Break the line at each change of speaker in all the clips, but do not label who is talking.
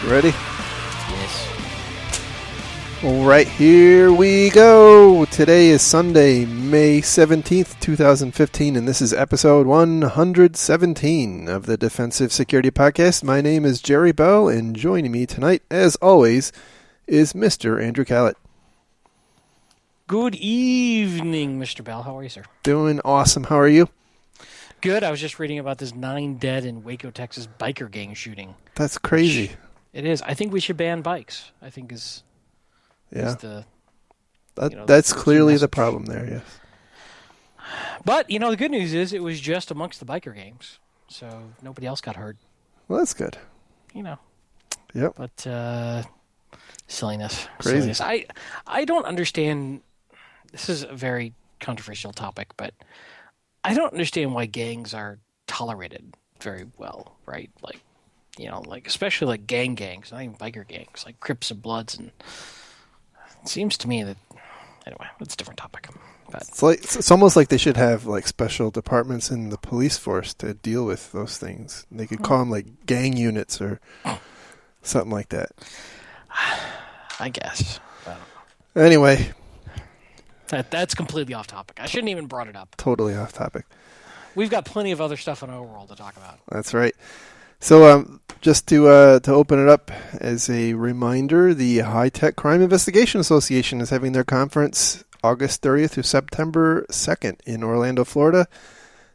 Ready?
Yes.
All right, here we go. Today is Sunday, May 17th, 2015, and this is episode 117 of the Defensive Security Podcast. My name is Jerry Bell, and joining me tonight, as always, is Mr. Andrew Callett.
Good evening, Mr. Bell. How are you, sir?
Doing awesome. How are you?
Good. I was just reading about this 9 dead in Waco, Texas biker gang shooting.
That's crazy.
It is. I think we should ban bikes. I think is
Yeah.
the
That's
the
clearly the
message.
problem there, yes.
But the good news is it was just amongst the biker gangs, so nobody else got hurt.
Well, that's good. Yep.
But silliness.
Crazy.
Silliness. I don't understand. This is a very controversial topic, but I don't understand why gangs are tolerated very well, right? Like especially like gangs, not even biker gangs, like Crips and Bloods, and it seems to me that anyway, that's a different topic. But
It's almost like they should have like special departments in the police force to deal with those things. They could call them like gang units or something like that.
I guess.
Anyway,
That's completely off topic. I shouldn't even brought it up.
totally off topic.
We've got plenty of other stuff in our world to talk about.
That's right. So just to open it up as a reminder, the High Tech Crime Investigation Association is having their conference August 30th through September 2nd in Orlando, Florida.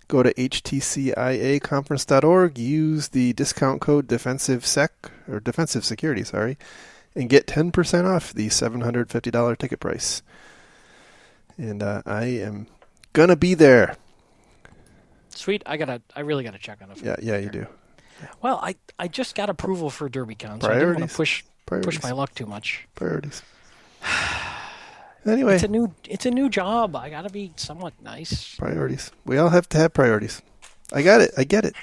Go to htciaconference.org, use the discount code Defensive Security, and get 10% off the $750 ticket price. And I am gonna be there.
Sweet. I really gotta check on it.
Yeah, you do.
Well, I just got approval for DerbyCon, so I didn't want to push my luck too much.
Priorities. Anyway,
it's a new job. I gotta be somewhat nice.
priorities. We all have to have priorities. I got it. I get it.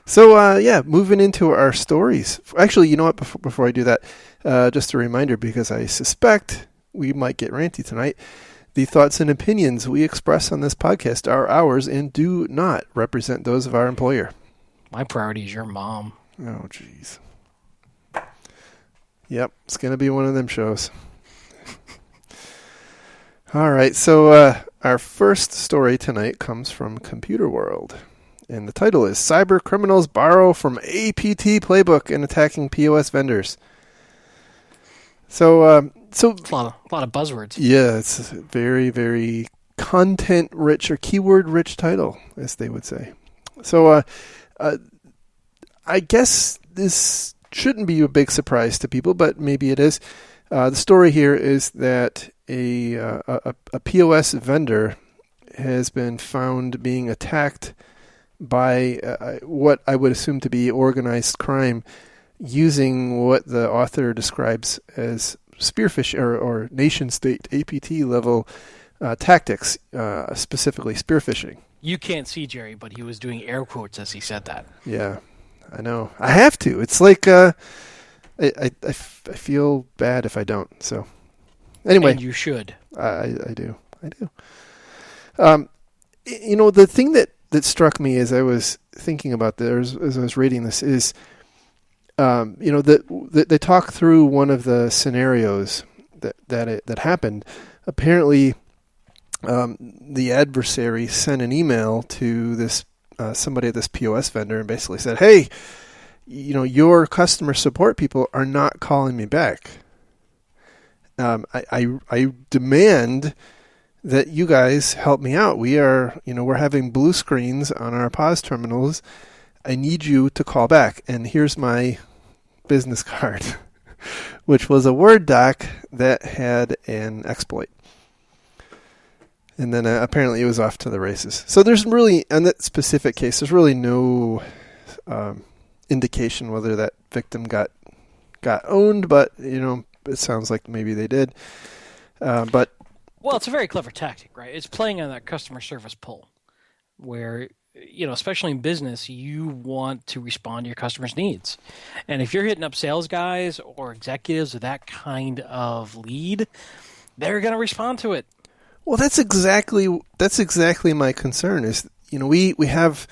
So, moving into our stories. Actually, you know what? Before I do that, just a reminder, because I suspect we might get ranty tonight. The thoughts and opinions we express on this podcast are ours and do not represent those of our employer.
My priority is your mom.
Oh, jeez. Yep, it's going to be one of them shows. All right, so our first story tonight comes from Computer World, and the title is Cyber Criminals Borrow from APT Playbook in Attacking POS Vendors. So
It's a lot of buzzwords.
yeah, it's a very, very content-rich or keyword-rich title, as they would say. So I guess this shouldn't be a big surprise to people, but maybe it is. The story here is that a POS vendor has been found being attacked by what I would assume to be organized crime, using what the author describes as spearfish or nation-state APT level tactics, specifically spearfishing.
You can't see Jerry, but he was doing air quotes as he said that.
Yeah, I know. I have to. It's like I feel bad if I don't. So anyway,
And you should.
I do. The thing that struck me as I was thinking about this, as I was reading this, is that they talk through one of the scenarios that happened. Apparently, the adversary sent an email to this somebody at this POS vendor and basically said, "Hey, your customer support people are not calling me back. I demand that you guys help me out. We're having blue screens on our POS terminals. I need you to call back. And here's my business card," which was a Word doc that had an exploit. And then apparently it was off to the races. So there's really, in that specific case, there's really no indication whether that victim got owned, but it sounds like maybe they did. But
Well, it's a very clever tactic, right? It's playing on that customer service pull, where, especially in business, you want to respond to your customers' needs. And if you're hitting up sales guys or executives with that kind of lead, they're going to respond to it.
well, that's exactly my concern. Is we have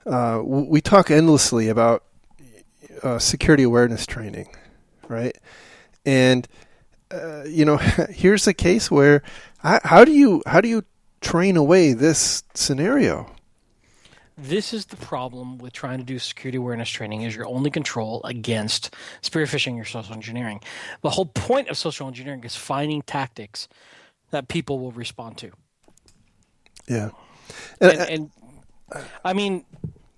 we talk endlessly about security awareness training, right? And here's a case where how do you train away this scenario?
This is the problem with trying to do security awareness training, is your only control against spear phishing or social engineering. The whole point of social engineering is finding tactics that people will respond to.
Yeah.
And I mean,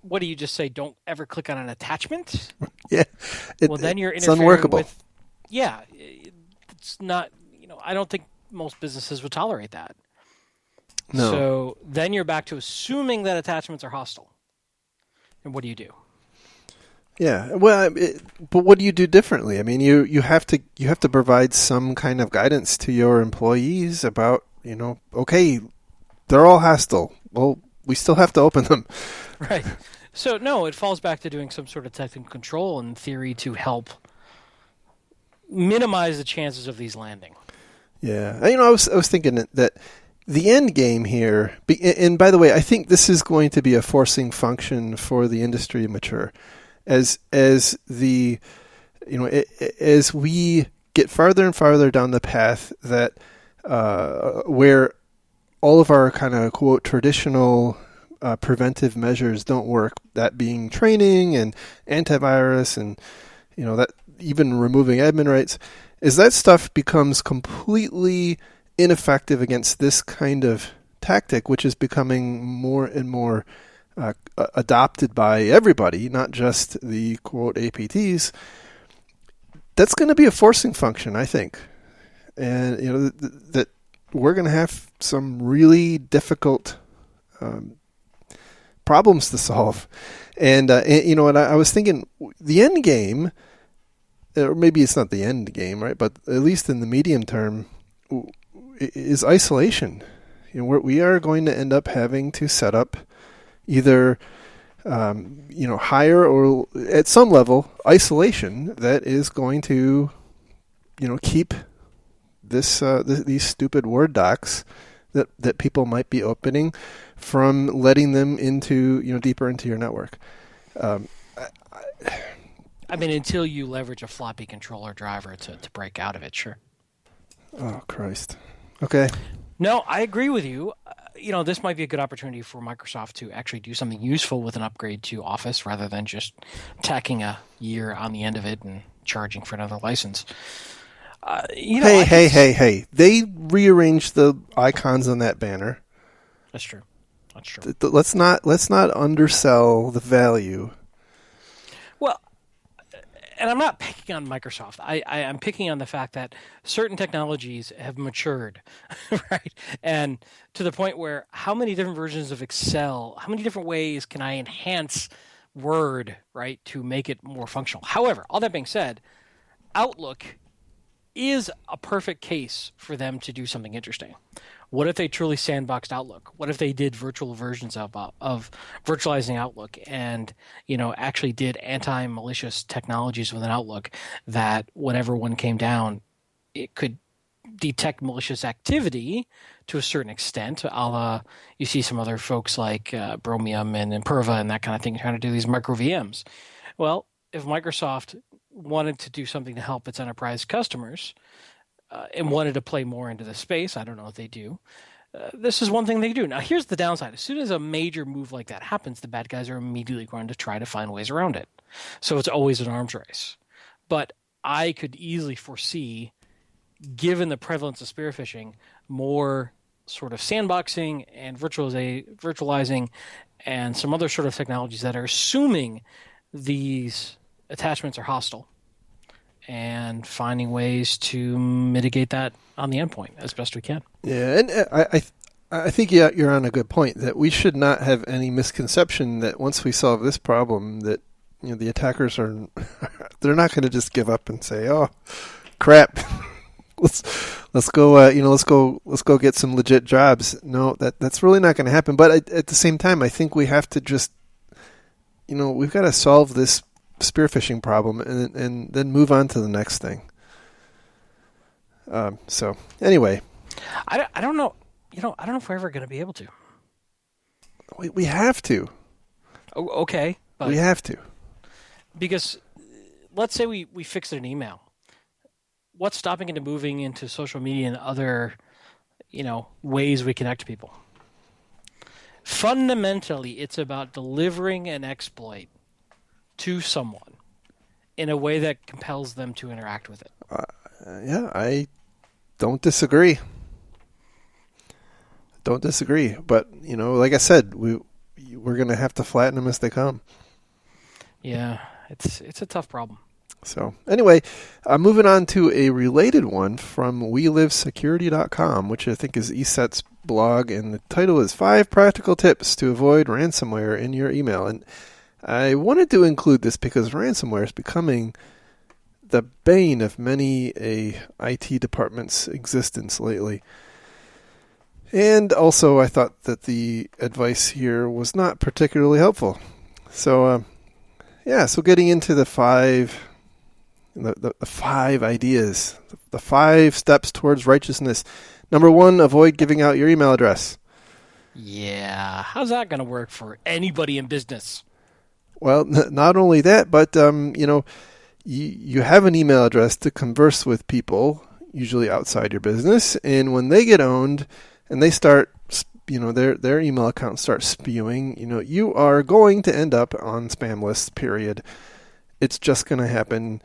what do you just say? Don't ever click on an attachment?
Yeah.
Well, then you're
it's
interfering
unworkable.
with. Yeah, it's not. I don't think most businesses would tolerate that.
No.
So then you're back to assuming that attachments are hostile. And what do you do?
Yeah. Well, but what do you do differently? I mean, you have to provide some kind of guidance to your employees about, okay, they're all hostile. Well, we still have to open them.
Right. So no, it falls back to doing some sort of technical control in theory to help minimize the chances of these landing.
Yeah. I was thinking that the end game here, and by the way, I think this is going to be a forcing function for the industry to mature, as the as we get farther and farther down the path that where all of our kind of quote traditional preventive measures don't work. That being training and antivirus, and that even removing admin rights, is that stuff becomes completely ineffective against this kind of tactic, which is becoming more and more adopted by everybody, not just the quote APTs. That's going to be a forcing function, I think, and that we're going to have some really difficult problems to solve. And I was thinking the end game, or maybe it's not the end game, right? But at least in the medium term, is isolation. We are going to end up having to set up either higher or at some level isolation that is going to keep these stupid Word docs that people might be opening from letting them into deeper into your network.
I mean, until you leverage a floppy controller driver to break out of it, sure.
Oh, Christ. Okay.
No, I agree with you. This might be a good opportunity for Microsoft to actually do something useful with an upgrade to Office rather than just tacking a year on the end of it and charging for another license.
Hey. They rearranged the icons on that banner.
That's true.
Let's not undersell the value.
Well, and I'm not picking on Microsoft. I'm picking on the fact that certain technologies have matured, right? And to the point where how many different versions of Excel, how many different ways can I enhance Word, right, to make it more functional? However, all that being said, Outlook is a perfect case for them to do something interesting. What if they truly sandboxed Outlook? What if they did virtual versions of virtualizing Outlook and actually did anti-malicious technologies within Outlook that whenever one came down, it could detect malicious activity to a certain extent, a la you see some other folks like Bromium and Imperva and that kind of thing trying to do these micro VMs. Well, if Microsoft wanted to do something to help its enterprise customers and wanted to play more into the space, I don't know if they do, this is one thing they do. Now, here's the downside. As soon as a major move like that happens, the bad guys are immediately going to try to find ways around it. So it's always an arms race. But I could easily foresee, given the prevalence of spear phishing, more sort of sandboxing and virtualizing and some other sort of technologies that are assuming these attachments are hostile and finding ways to mitigate that on the endpoint as best we can.
Yeah, and I think you're on a good point that we should not have any misconception that once we solve this problem that the attackers they're not going to just give up and say, oh, crap, let's go. Let's go get some legit jobs. No, that's really not going to happen. But at the same time, I think we have to just, we've got to solve this spearfishing problem and then move on to the next thing. So anyway,
I don't know. I don't know if we're ever going to be able to.
We have to.
Oh, okay. But
we have to.
Because let's say we fix an email. What's stopping it to moving into social media and other, ways we connect to people? Fundamentally, it's about delivering an exploit to someone in a way that compels them to interact with it.
Yeah, I don't disagree. But, like I said, we're going to have to flatten them as they come.
Yeah, it's a tough problem.
So anyway, moving on to a related one from WeLiveSecurity.com, which I think is ESET's blog, and the title is 5 Practical Tips to Avoid Ransomware in Your Email. And I wanted to include this because ransomware is becoming the bane of many a IT department's existence lately. And also I thought that the advice here was not particularly helpful. So, so getting into the 5... The 5 ideas, the 5 steps towards righteousness. Number 1, avoid giving out your email address.
Yeah, how's that going to work for anybody in business?
Well, not only that, but you have an email address to converse with people, usually outside your business, and when they get owned and they start, their email account starts spewing, you are going to end up on spam lists. Period. It's just going to happen.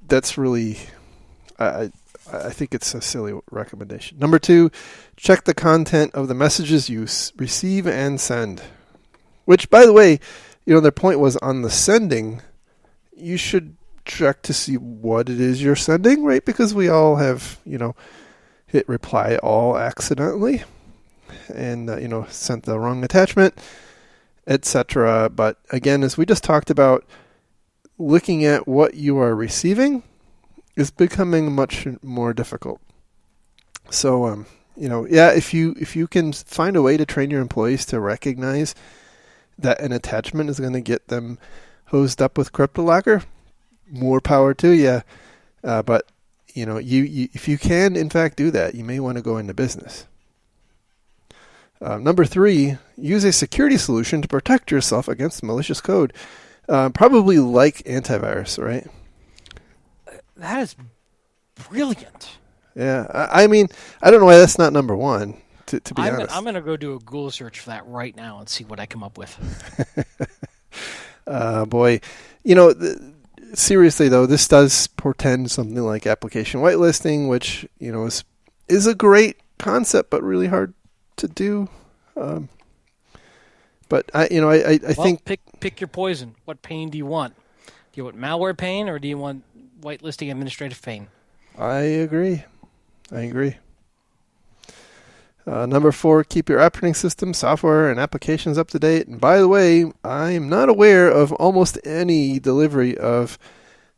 That's really, I think it's a silly recommendation. Number 2, check the content of the messages you receive and send. Which, by the way, their point was on the sending, you should check to see what it is you're sending, right? Because we all have, hit reply all accidentally and, sent the wrong attachment, etc. But again, as we just talked about, looking at what you are receiving is becoming much more difficult. So, if you can find a way to train your employees to recognize that an attachment is going to get them hosed up with CryptoLocker, more power to you. But you if you can in fact do that, you may want to go into business. Number 3, use a security solution to protect yourself against malicious code. Probably like antivirus, right?
That is brilliant.
Yeah, I mean, I don't know why that's not number 1, to be honest.
I'm going to go do a Google search for that right now and see what I come up with.
Boy, seriously though, this does portend something like application whitelisting, which, is a great concept, but really hard to do. But I think
pick your poison. What pain do you want? Do you want malware pain or do you want whitelisting administrative pain?
I agree. Number 4, keep your operating system, software, and applications up to date. And by the way, I'm not aware of almost any delivery of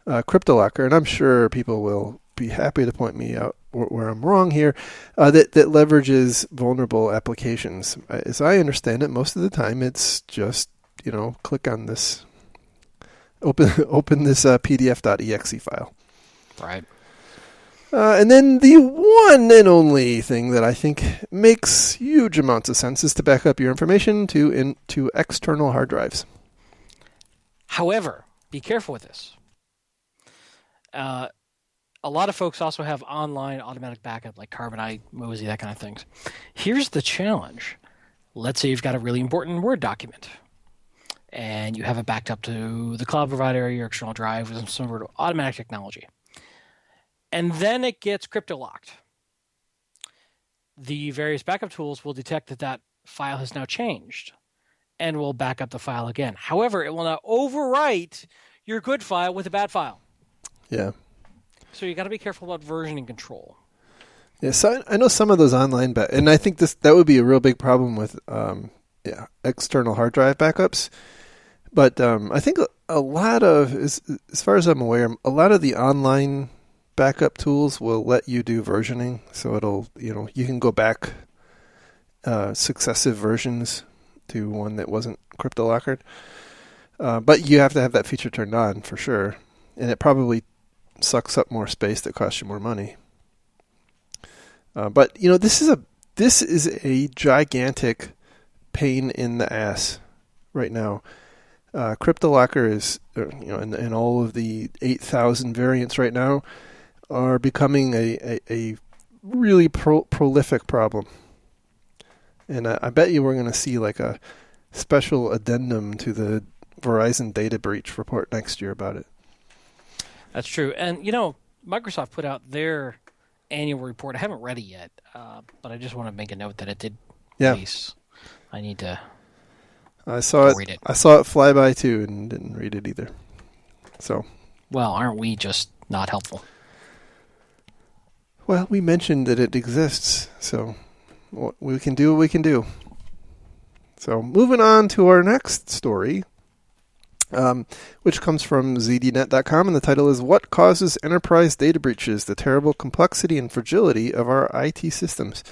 CryptoLocker, and I'm sure people will be happy to point me out where I'm wrong here, that leverages vulnerable applications. As I understand it, most of the time it's just, click on this, open this pdf.exe file.
Right.
And then the one and only thing that I think makes huge amounts of sense is to back up your information to external hard drives.
However, be careful with this. A lot of folks also have online automatic backup like Carbonite, Mozy, that kind of things. Here's the challenge. Let's say you've got a really important Word document and you have it backed up to the cloud provider or your external drive with some sort of automatic technology. And then it gets crypto-locked. The various backup tools will detect that file has now changed and will back up the file again. However, it will now overwrite your good file with a bad file.
Yeah.
So you got to be careful about versioning control.
Yeah, so I know some of those online, and I think that would be a real big problem with external hard drive backups. But I think a lot of, as far as I'm aware, a lot of the online backup tools will let you do versioning, so it'll you can go back successive versions to one that wasn't CryptoLocker. But you have to have that feature turned on for sure, and it probably sucks up more space that costs you more money. But this is a gigantic pain in the ass right now. CryptoLocker is, and all of the 8,000 variants right now are becoming a really prolific problem. And I bet you we're going to see like a special addendum to the Verizon data breach report next year about it.
That's true. And, Microsoft put out their annual report. I haven't read it yet, but I just want to make a note that it did release. I need to read it.
I saw it fly by too and didn't read it either. So,
well, aren't we just not helpful?
Well, we mentioned that it exists, so we can do what we can do. So, moving on to our next story, which comes from ZDNet.com, and the title is "What Causes Enterprise Data Breaches? The Terrible Complexity and Fragility of Our IT Systems."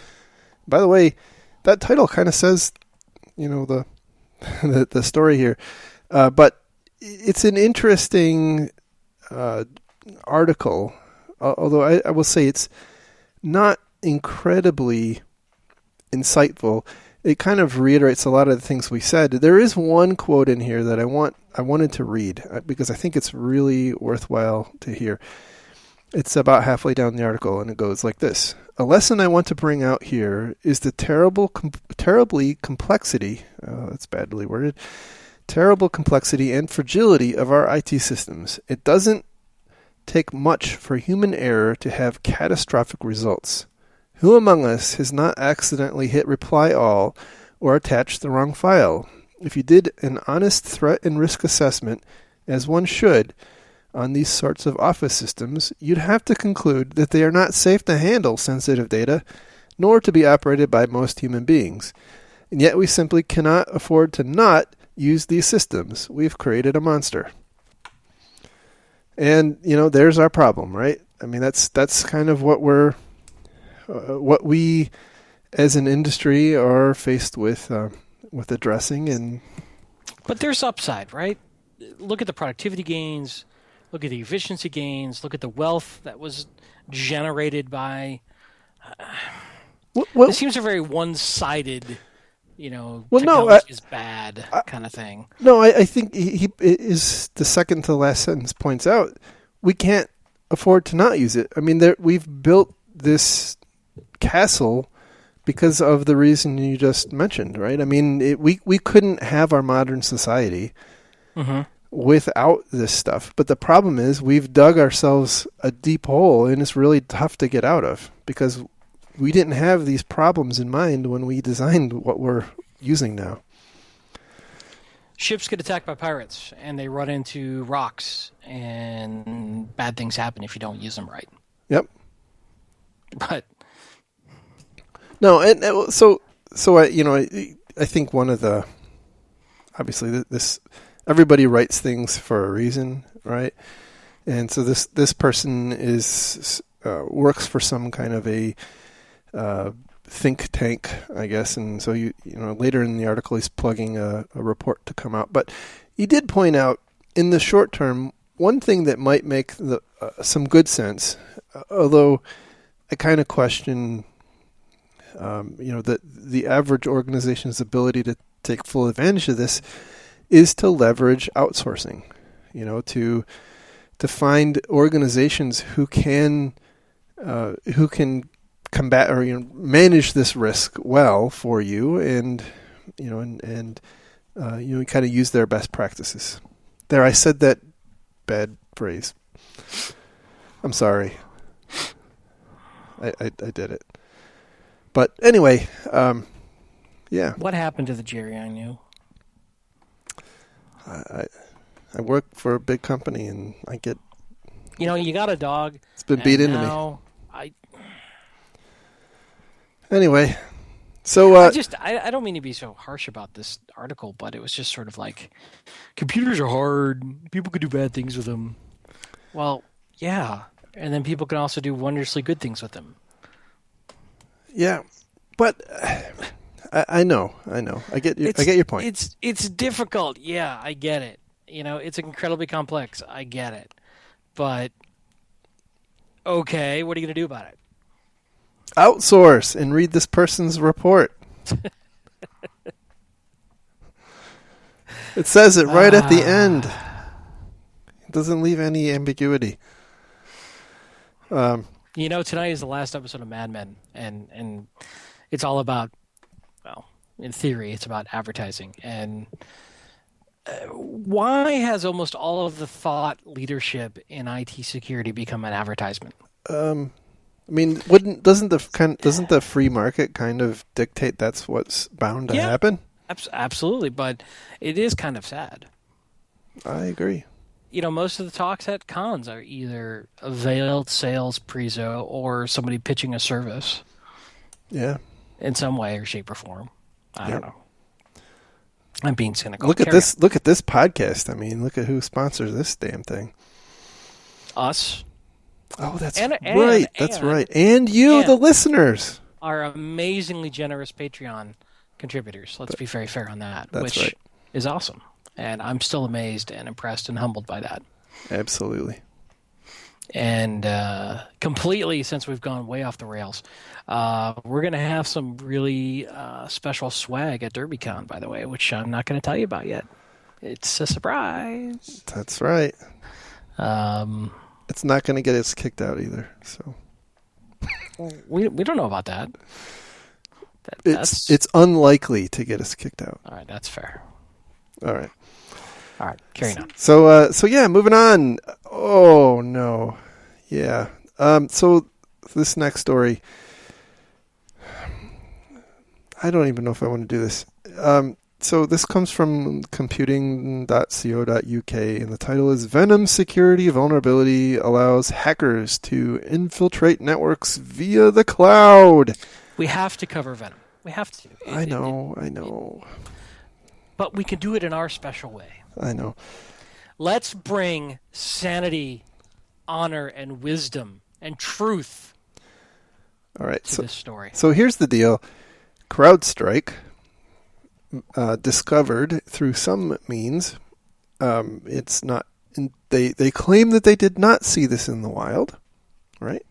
By the way, that title kind of says, the story here, but it's an interesting article. Although I will say it's not incredibly insightful. It kind of reiterates a lot of the things we said. There is one quote in here that I wanted to read because I think it's really worthwhile to hear. It's about halfway down the article, and it goes like this: "A lesson I want to bring out here is the terribly complexity, that's badly worded, terrible complexity and fragility of our IT systems. It doesn't take much for human error to have catastrophic results. Who among us has not accidentally hit reply all or attached the wrong file? If you did an honest threat and risk assessment, as one should, on these sorts of office systems, you'd have to conclude that they are not safe to handle sensitive data, nor to be operated by most human beings. And yet we simply cannot afford to not use these systems. We've created a monster." And, there's our problem, right? I mean, that's kind of what we as an industry are faced with addressing.
But there's upside, right? Look at the productivity gains, look at the efficiency gains, look at the wealth that was generated by... it seems a very one-sided... technology is bad kind of thing.
No, I think he is the second to the last sentence points out, we can't afford to not use it. I mean, we've built this castle because of the reason you just mentioned, right? I mean, we couldn't have our modern society without this stuff. But the problem is we've dug ourselves a deep hole, and it's really tough to get out of because we didn't have these problems in mind when we designed what we're using now.
Ships get attacked by pirates, and they run into rocks, and bad things happen if you don't use them right.
Yep.
But
no, and so I think one of the obviously this everybody writes things for a reason, right? And so this person is works for some kind of a think tank, I guess, and so later in the article he's plugging a report to come out. But he did point out in the short term one thing that might make some good sense, although I kind of question, the average organization's ability to take full advantage of this is to leverage outsourcing, to find organizations who can combat or manage this risk well for you, and kind of use their best practices. There, I said that bad phrase. I'm sorry. I did it. But anyway, yeah.
What happened to the Jerry I knew?
I work for a big company, and I get...
you got a dog.
It's been beat into me. Anyway, so...
I don't mean to be so harsh about this article, but it was just sort of like, computers are hard. People could do bad things with them. Well, yeah. and then people can also do wondrously good things with them.
Yeah, but I know. I get your point.
It's difficult. Yeah, I get it. It's incredibly complex. I get it. But okay, what are you going to do about it?
Outsource and read this person's report. It says it right at the end. It doesn't leave any ambiguity.
Tonight is the last episode of Mad Men, and it's all about, well, in theory, it's about advertising. And why has almost all of the thought leadership in IT security become an advertisement?
I mean, doesn't the free market kind of dictate that's what's bound to happen?
Absolutely, but it is kind of sad.
I agree.
Most of the talks at cons are either a veiled sales prezo or somebody pitching a service.
Yeah.
In some way or shape or form. I don't know. I'm being cynical.
Look at this podcast. I mean, look at who sponsors this damn thing.
Us.
Oh, that's right. That's right. And you, the listeners.
Our amazingly generous Patreon contributors. Let's be very fair on that.
That's
which
right.
is awesome. And I'm still amazed and impressed and humbled by that.
Absolutely.
And completely, since we've gone way off the rails, we're going to have some really special swag at DerbyCon, by the way, which I'm not going to tell you about yet. It's a surprise.
That's right. It's not going to get us kicked out either. So
we don't know about that.
It's unlikely to get us kicked out.
All right, that's fair.
All right,
carrying on.
So yeah, moving on. Oh no, yeah. So this next story, I don't even know if I want to do this. So this comes from computing.co.uk, and the title is "Venom Security Vulnerability Allows Hackers to Infiltrate Networks Via the Cloud."
We have to cover Venom. We have to.
I know.
But we can do it in our special way.
I know.
Let's bring sanity, honor, and wisdom and truth to this story. So
here's the deal. CrowdStrike discovered through some means, it's not. They claim that they did not see this in the wild, right?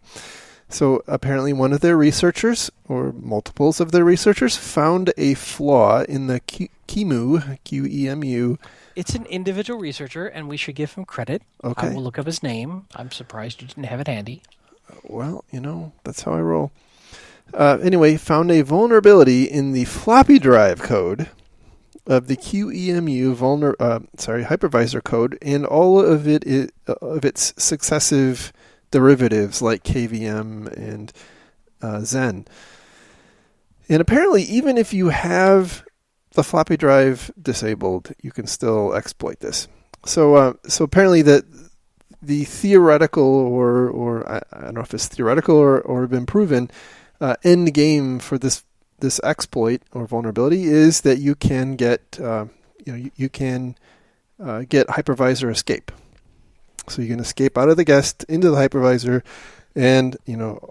So apparently one of their researchers, or multiples of their researchers, found a flaw in the QEMU, Q-E-M-U.
It's an individual researcher, and we should give him credit.
Okay.
I will look up his name. I'm surprised you didn't have it handy.
Well, that's how I roll. Anyway, found a vulnerability in the floppy drive code of the QEMU hypervisor code, and all of its successive derivatives like KVM and Zen. And apparently, even if you have the floppy drive disabled, you can still exploit this. So apparently the theoretical, or I don't know if it's theoretical or been proven, end game for this exploit or vulnerability is that you can get get hypervisor escape. So you can escape out of the guest into the hypervisor, and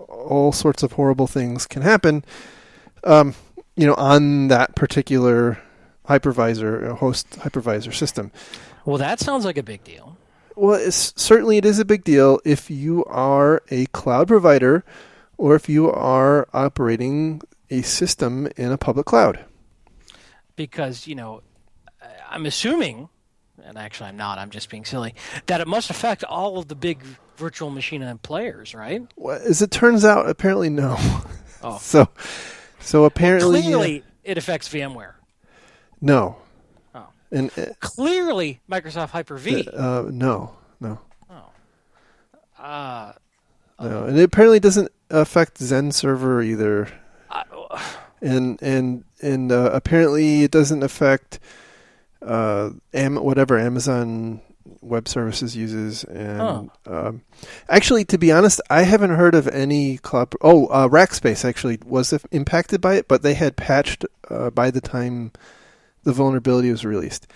all sorts of horrible things can happen. On that particular hypervisor, host hypervisor system.
Well, that sounds like a big deal.
Well, certainly it is a big deal if you are a cloud provider or if you are operating a system in a public cloud.
Because, I'm assuming, and actually I'm not, I'm just being silly, that it must affect all of the big virtual machine players, right?
Well, as it turns out, apparently no.
Oh.
So apparently...
Clearly it affects VMware.
No.
Oh.
And
clearly Microsoft Hyper-V.
No.
Oh.
No, and it apparently doesn't affect Zen Server either. And apparently it doesn't affect whatever Amazon Web Services uses. And actually, to be honest, I haven't heard of any cloud. Rackspace actually was impacted by it, but they had patched by the time the vulnerability was released.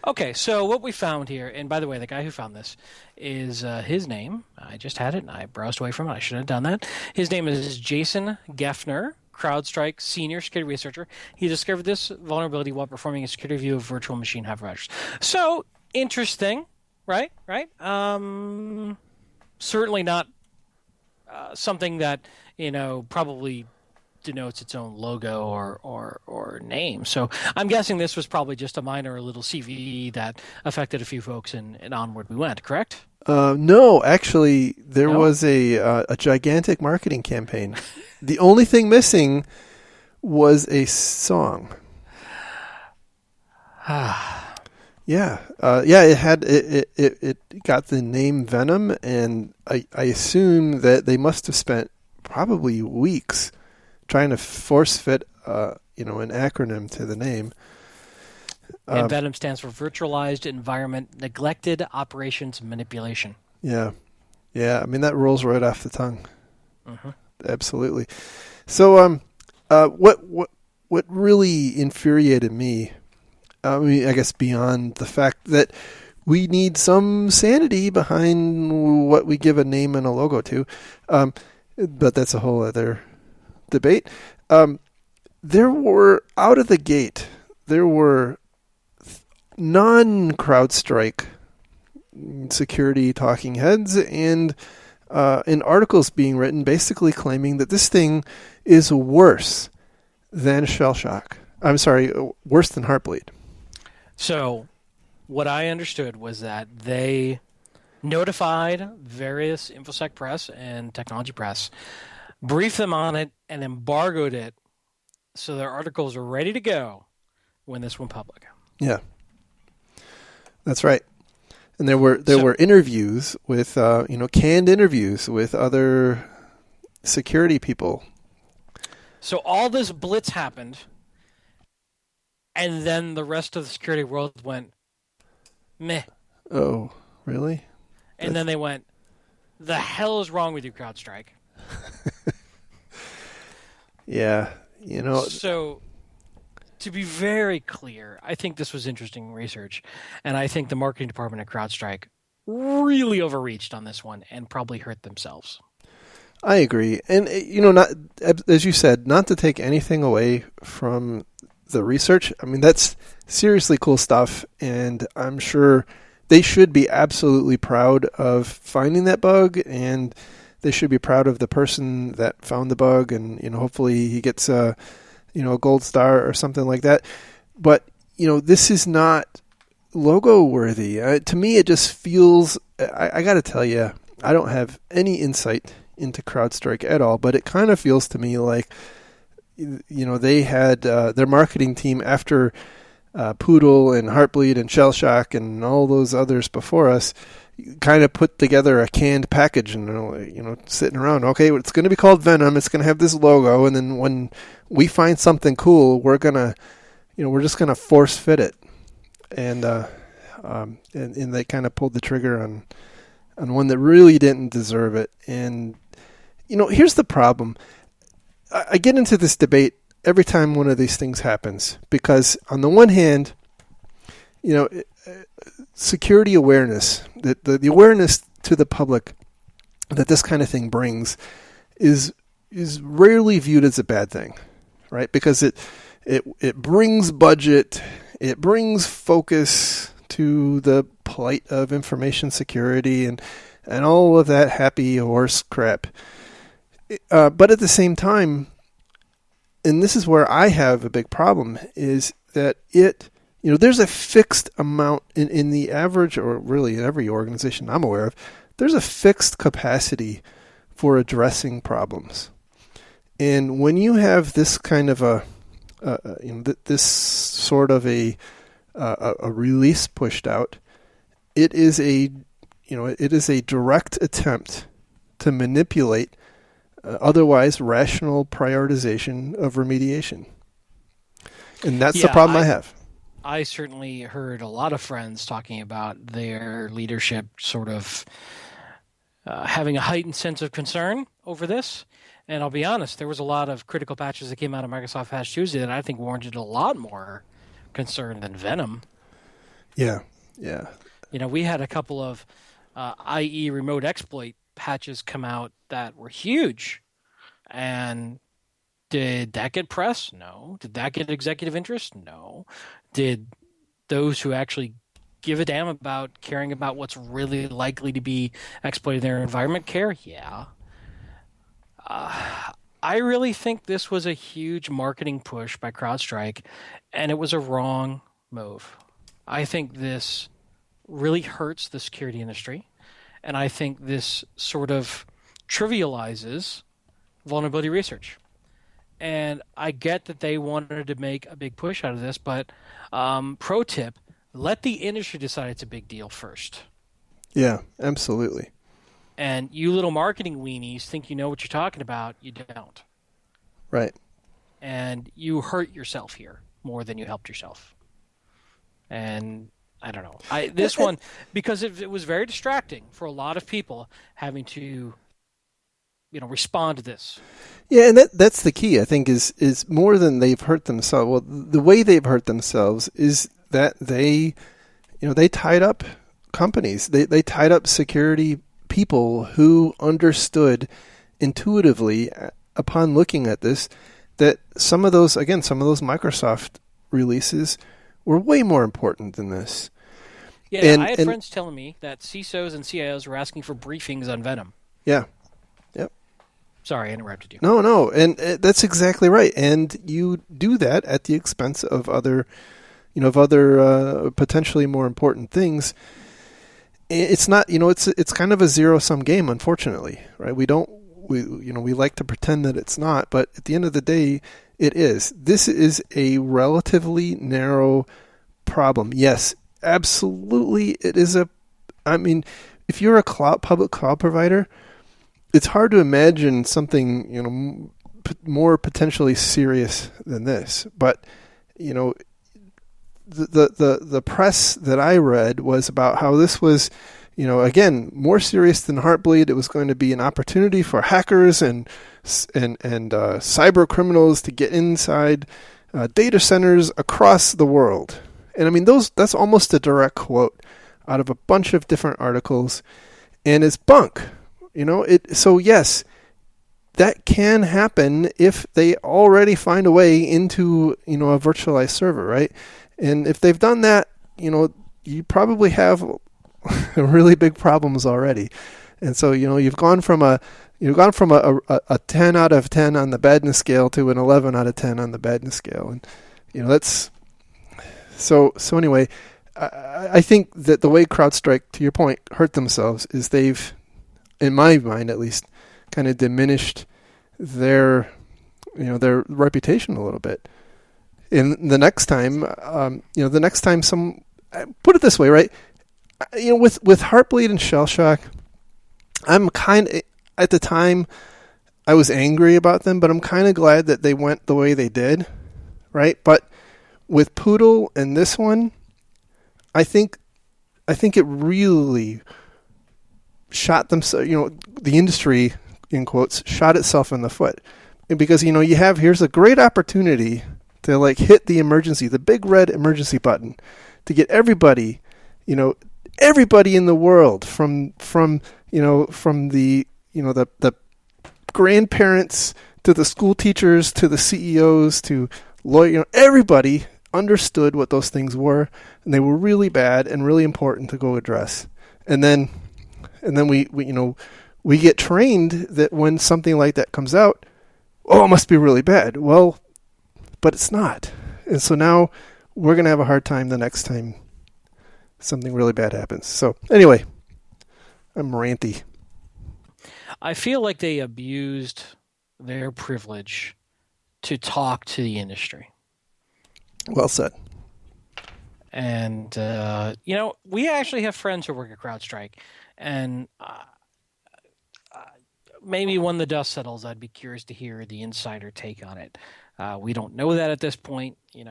Okay, so what we found here, and by the way, the guy who found this is his name. I just had it and I browsed away from it. I shouldn't have done that. His name is Jason Geffner, CrowdStrike senior security researcher. He discovered this vulnerability while performing a security review of virtual machine hypervisors. So interesting, right? Right. Certainly not something that probably denotes its own logo or name. So I'm guessing this was probably just a minor little CVE that affected a few folks, and onward we went. Correct?
No, actually, there
No?
was a gigantic marketing campaign. The only thing missing was a song. Yeah, it got the name Venom, and I assume that they must have spent probably weeks trying to force fit an acronym to the name.
And Venom stands for Virtualized Environment Neglected Operations Manipulation.
Yeah, I mean that rolls right off the tongue.
Mm-hmm.
Absolutely. So, what really infuriated me? I mean, I guess beyond the fact that we need some sanity behind what we give a name and a logo to, but that's a whole other debate. There were out of the gate, there were non-CrowdStrike security talking heads and articles being written basically claiming that this thing is worse than shell shock. I'm sorry, worse than Heartbleed.
So what I understood was that they notified various InfoSec press and technology press, briefed them on it, and embargoed it so their articles were ready to go when this went public.
Yeah, that's right. And there were interviews with canned interviews with other security people.
So all this blitz happened, and then the rest of the security world went meh.
Oh, really?
And then they went, the hell is wrong with you, CrowdStrike?
Yeah,
So, to be very clear, I think this was interesting research, and I think the marketing department at CrowdStrike really overreached on this one and probably hurt themselves.
I agree. And, not, as you said, not to take anything away from the research. I mean, that's seriously cool stuff, and I'm sure they should be absolutely proud of finding that bug, and they should be proud of the person that found the bug, and hopefully he gets a gold star or something like that. But this is not logo worthy. To me, it just feels. I got to tell you, I don't have any insight into CrowdStrike at all, but it kind of feels to me like they had their marketing team after Poodle and Heartbleed and Shell Shock and all those others before us kind of put together a canned package and sitting around. Okay, it's going to be called Venom. It's going to have this logo, and then when we find something cool, we're just gonna force fit it. And they kind of pulled the trigger on one that really didn't deserve it. And here's the problem. I get into this debate every time one of these things happens because on the one hand, security awareness, the awareness to the public that this kind of thing brings is rarely viewed as a bad thing, right? Because it brings budget, it brings focus to the plight of information security and all of that happy horse crap. But at the same time, and this is where I have a big problem, is that there's a fixed amount in the average, or really in every organization I'm aware of, there's a fixed capacity for addressing problems. And when you have this kind of this sort of a release pushed out, it is a direct attempt to manipulate otherwise rational prioritization of remediation. And that's the problem I have.
I certainly heard a lot of friends talking about their leadership sort of having a heightened sense of concern over this. And I'll be honest, there was a lot of critical patches that came out of Microsoft Patch Tuesday that I think warranted a lot more concern than Venom.
Yeah. Yeah.
We had a couple of IE remote exploit patches come out that were huge. And did that get press? No. Did that get executive interest? No. Did those who actually give a damn about caring about what's really likely to be exploited in their environment care? Yeah. I really think this was a huge marketing push by CrowdStrike, and it was a wrong move. I think this really hurts the security industry, and I think this sort of trivializes vulnerability research. And I get that they wanted to make a big push out of this, but pro tip, let the industry decide it's a big deal first.
Yeah, absolutely.
And you little marketing weenies think you know what you're talking about. You don't.
Right.
And you hurt yourself here more than you helped yourself. And I don't know. This one, because it was very distracting for a lot of people having to, respond to this.
Yeah, and that's the key, I think, is more than they've hurt themselves. Well, the way they've hurt themselves is that they tied up companies. They tied up security people who understood intuitively upon looking at this that some of those Microsoft releases were way more important than this.
Yeah, I had friends telling me that CISOs and CIOs were asking for briefings on Venom.
Yeah. Yep.
Sorry, I interrupted you.
No, and that's exactly right. And you do that at the expense of other potentially more important things. It's not, it's kind of a zero-sum game, unfortunately, right? We like to pretend that it's not, but at the end of the day, it is. This is a relatively narrow problem. Yes, absolutely, it is if you're a public cloud provider, it's hard to imagine something, more potentially serious than this. But, the press that I read was about how this was, again, more serious than Heartbleed. It was going to be an opportunity for hackers and cyber criminals to get inside data centers across the world. And that's almost a direct quote out of a bunch of different articles, and it's bunk. So yes, that can happen if they already find a way into, a virtualized server, right? And if they've done that, you probably have really big problems already. And so, you've gone from a 10 out of 10 on the badness scale to an 11 out of 10 on the badness scale. And, that's so anyway, I think that the way CrowdStrike, to your point, hurt themselves is they've, in my mind at least, kind of diminished their reputation a little bit. And the next time, put it this way, right? With Heartbleed and Shellshock, I'm at the time, I was angry about them, but I'm kind of glad that they went the way they did, right? But with Poodle and this one, I think it really shot themselves, the industry, in quotes, shot itself in the foot. Because, here's a great opportunity to hit the big red emergency button to get everybody in the world from the grandparents to the school teachers to the CEOs to lawyer, everybody understood what those things were, and they were really bad and really important to go address. And then we get trained that when something like that comes out, it must be really bad. Well, but it's not. And so now we're going to have a hard time the next time something really bad happens. So anyway, I'm ranty.
I feel like they abused their privilege to talk to the industry.
Well said.
And, we actually have friends who work at CrowdStrike. And maybe when the dust settles, I'd be curious to hear the insider take on it. We don't know that at this point, and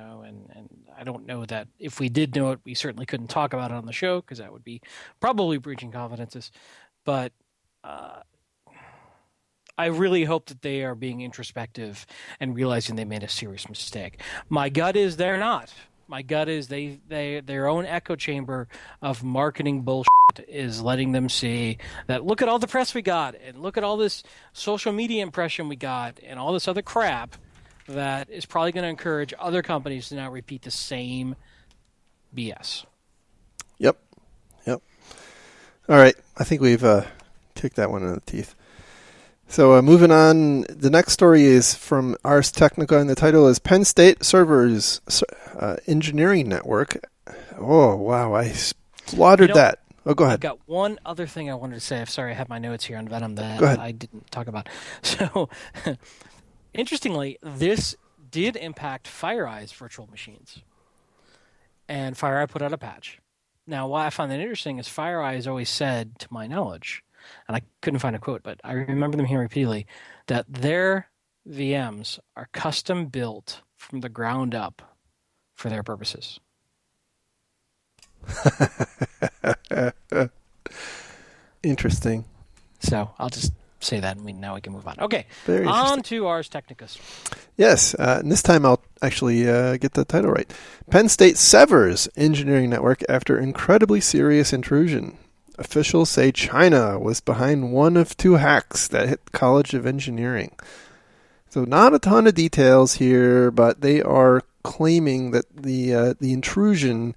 I don't know that if we did know it, we certainly couldn't talk about it on the show because that would be probably breaching confidences. But I really hope that they are being introspective and realizing they made a serious mistake. My gut is they're not. My gut is their own echo chamber of marketing bullshit is letting them see that look at all the press we got and look at all this social media impression we got and all this other crap that is probably going to encourage other companies to now repeat the same BS.
Yep. All right. I think we've kicked that one in the teeth. So moving on, the next story is from Ars Technica, and the title is Penn State Servers Engineering Network. Oh, wow. I slaughtered that. Oh, go ahead.
I've got one other thing I wanted to say. I'm sorry, I have my notes here on Venom that I didn't talk about. So, interestingly, this did impact FireEye's virtual machines. And FireEye put out a patch. Now, why I find that interesting is FireEye has always said, to my knowledge, and I couldn't find a quote, but I remember them hearing repeatedly, that their VMs are custom built from the ground up for their purposes.
Interesting.
So I'll just say that, and now we can move on. Okay, on to Ars Technicus.
Yes, and this time I'll actually get the title right. Penn State severs engineering network after incredibly serious intrusion. Officials say China was behind one of two hacks that hit the College of Engineering. So not a ton of details here, but they are claiming that the intrusion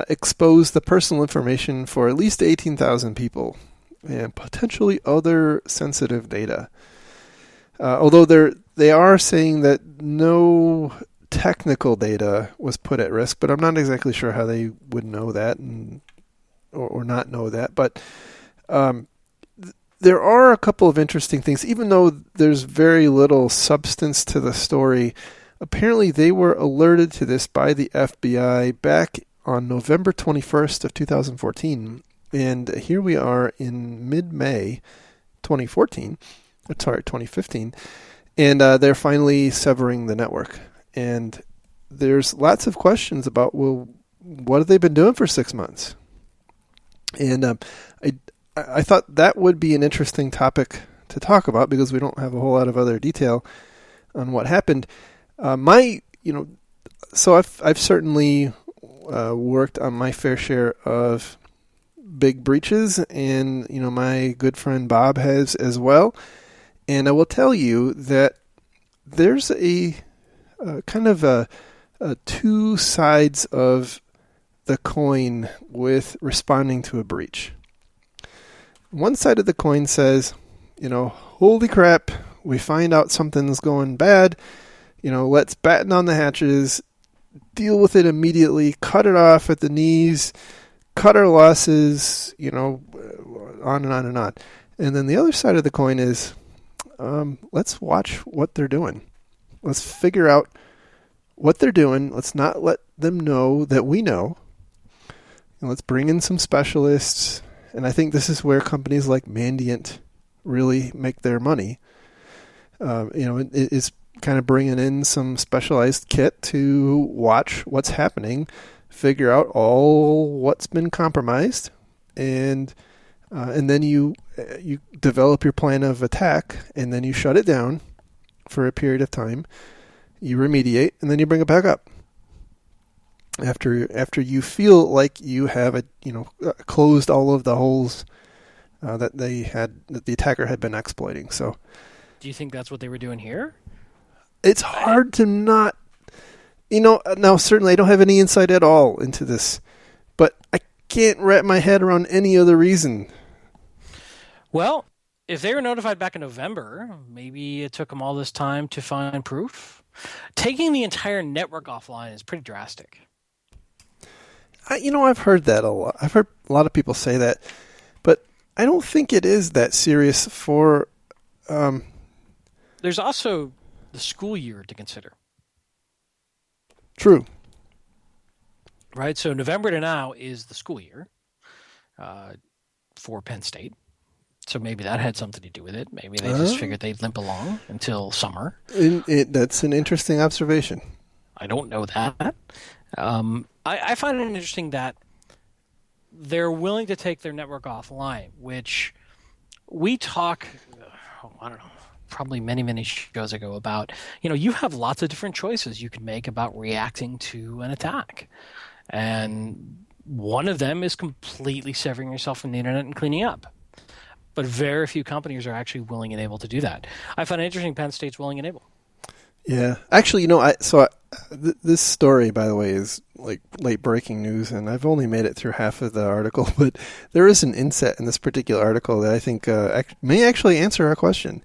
exposed the personal information for at least 18,000 people and potentially other sensitive data. Although they are saying that no technical data was put at risk, but I'm not exactly sure how they would know that or not know that. But there are a couple of interesting things, even though there's very little substance to the story. Apparently, they were alerted to this by the FBI back on November 21st of 2014, and here we are in mid-May 2015, and they're finally severing the network. And there's lots of questions about, well, what have they been doing for 6 months? And I thought that would be an interesting topic to talk about because we don't have a whole lot of other detail on what happened. So I've certainly worked on my fair share of big breaches, and my good friend Bob has as well. And I will tell you that there's a kind of a two sides of the coin with responding to a breach. One side of the coin says, holy crap, we find out something's going bad, let's batten on the hatches, deal with it immediately, cut it off at the knees, cut our losses, on and on and on. And then the other side of the coin is, let's watch what they're doing. Let's figure out what they're doing. Let's not let them know that we know. And let's bring in some specialists. And I think this is where companies like Mandiant really make their money. It's kind of bringing in some specialized kit to watch what's happening, figure out all what's been compromised, and then you develop your plan of attack, and then you shut it down for a period of time. You remediate, and then you bring it back up after you feel like you have closed all of the holes that the attacker had been exploiting. So,
do you think that's what they were doing here?
It's hard to not, now certainly I don't have any insight at all into this, but I can't wrap my head around any other reason.
Well, if they were notified back in November, maybe it took them all this time to find proof. Taking the entire network offline is pretty drastic.
I've heard that a lot. I've heard a lot of people say that, but I don't think it is that serious for...
There's also the school year to consider.
True.
Right? So November to now is the school year for Penn State. So maybe that had something to do with it. Maybe they just figured they'd limp along until summer.
That's an interesting observation.
I don't know that. I find it interesting that they're willing to take their network offline, which we talk, I don't know, probably many, many shows ago about, you have lots of different choices you can make about reacting to an attack. And one of them is completely severing yourself from the internet and cleaning up. But very few companies are actually willing and able to do that. I find it interesting Penn State's willing and able.
Yeah. Actually, this story, by the way, is like late breaking news, and I've only made it through half of the article, but there is an inset in this particular article that I think may actually answer our question.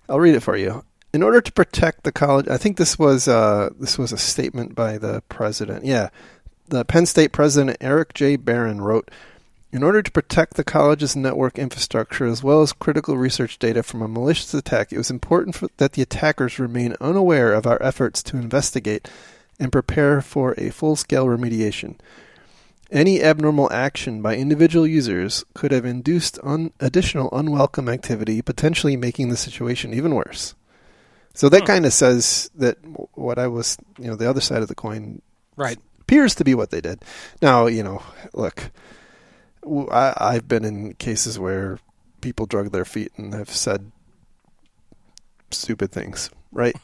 I'll read it for you. In order to protect the college, I think this was a statement by the president. Yeah. The Penn State president, Eric J. Barron, wrote, in order to protect the college's network infrastructure as well as critical research data from a malicious attack, it was important that the attackers remain unaware of our efforts to investigate and prepare for a full-scale remediation. Any abnormal action by individual users could have induced additional unwelcome activity, potentially making the situation even worse. So that kind of says that what I was, the other side of the coin
right.
appears to be what they did. Now, look, I've been in cases where people drug their feet and have said stupid things, right?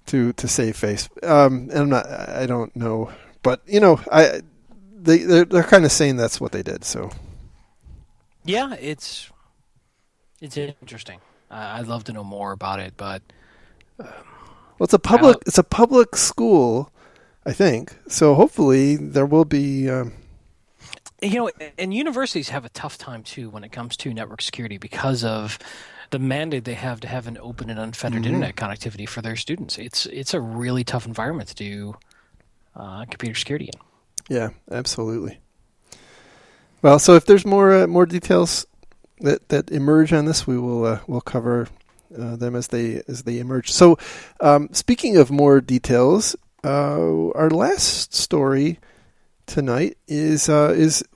to save face. And I don't know, but they're kind of saying that's what they did. So
yeah, it's interesting. I'd love to know more about it, but
it's a public school, I think. So hopefully there will be.
And universities have a tough time too when it comes to network security because of the mandate they have to have an open and unfettered internet connectivity for their students. It's a really tough environment to do computer security in.
Yeah, absolutely. Well, so if there's more details that emerge on this, we'll cover them as they emerge. So, speaking of more details, our last story tonight is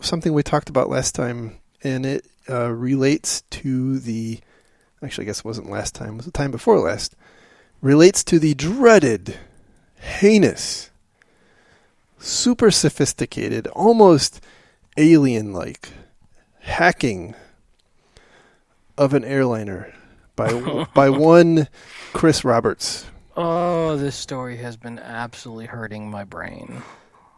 something we talked about last time, and it relates to the. Actually, I guess it wasn't last time. It was the time before last. Relates to the dreaded, heinous, super sophisticated, almost alien-like hacking of an airliner by one Chris Roberts.
Oh, this story has been absolutely hurting my brain.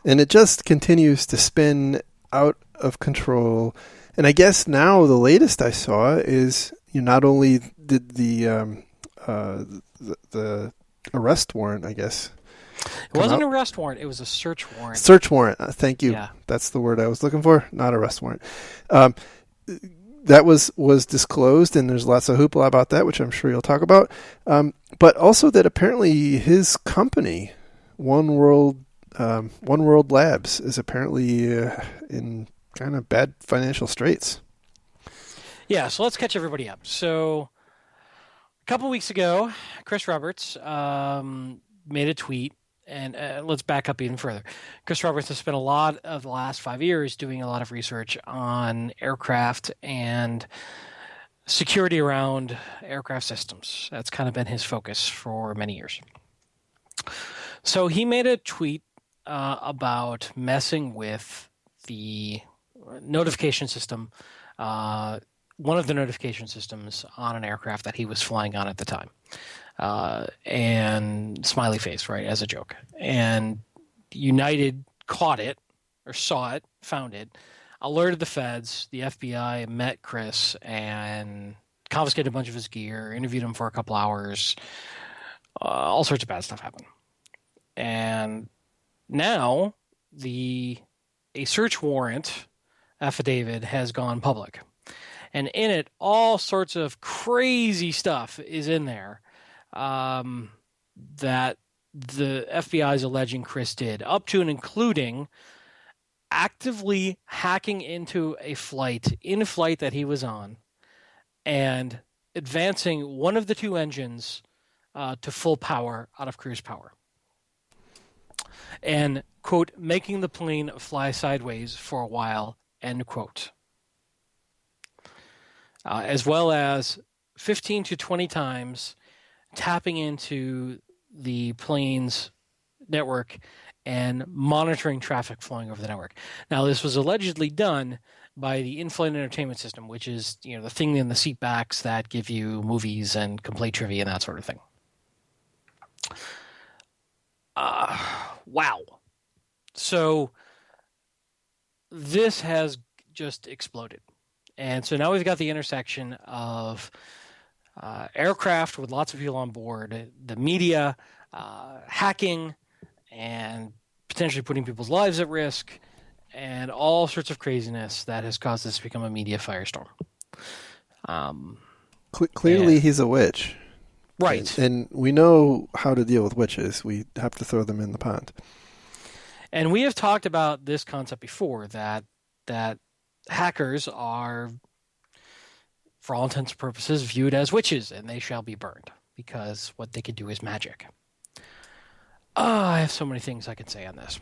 And it just continues to spin out of control. And I guess now the latest I saw is not only did the arrest warrant, I guess.
It wasn't an arrest warrant. It was a search warrant.
Search warrant. Thank you.
Yeah.
That's the word I was looking for. Not arrest warrant. That was disclosed, and there's lots of hoopla about that, which I'm sure you'll talk about. But also that apparently his company, One World Labs, is apparently in kind of bad financial straits.
Yeah, so let's catch everybody up. So a couple weeks ago, Chris Roberts made a tweet, and let's back up even further. Chris Roberts has spent a lot of the last 5 years doing a lot of research on aircraft and security around aircraft systems. That's kind of been his focus for many years. So he made a tweet about messing with the notification system, one of the notification systems on an aircraft that he was flying on at the time. And smiley face, right, as a joke. And United caught it, or saw it, found it, alerted the feds. The FBI met Chris and confiscated a bunch of his gear, interviewed him for a couple hours. All sorts of bad stuff happened. And now a search warrant affidavit has gone public. And in it, all sorts of crazy stuff is in there that the FBI is alleging Chris did, up to and including actively hacking into a flight that he was on and advancing one of the two engines to full power out of cruise power. And, quote, making the plane fly sideways for a while, end quote. As well as 15 to 20 times tapping into the plane's network and monitoring traffic flowing over the network. Now, this was allegedly done by the in-flight entertainment system, which is the thing in the seat backs that give you movies and can play trivia and that sort of thing. Wow. So this has just exploded. And so now we've got the intersection of aircraft with lots of people on board, the media, hacking, and potentially putting people's lives at risk, and all sorts of craziness that has caused this to become a media firestorm.
Clearly, he's a witch.
Right.
And we know how to deal with witches. We have to throw them in the pond.
And we have talked about this concept before, that hackers are, for all intents and purposes, viewed as witches, and they shall be burned, because what they can do is magic. I have so many things I could say on this.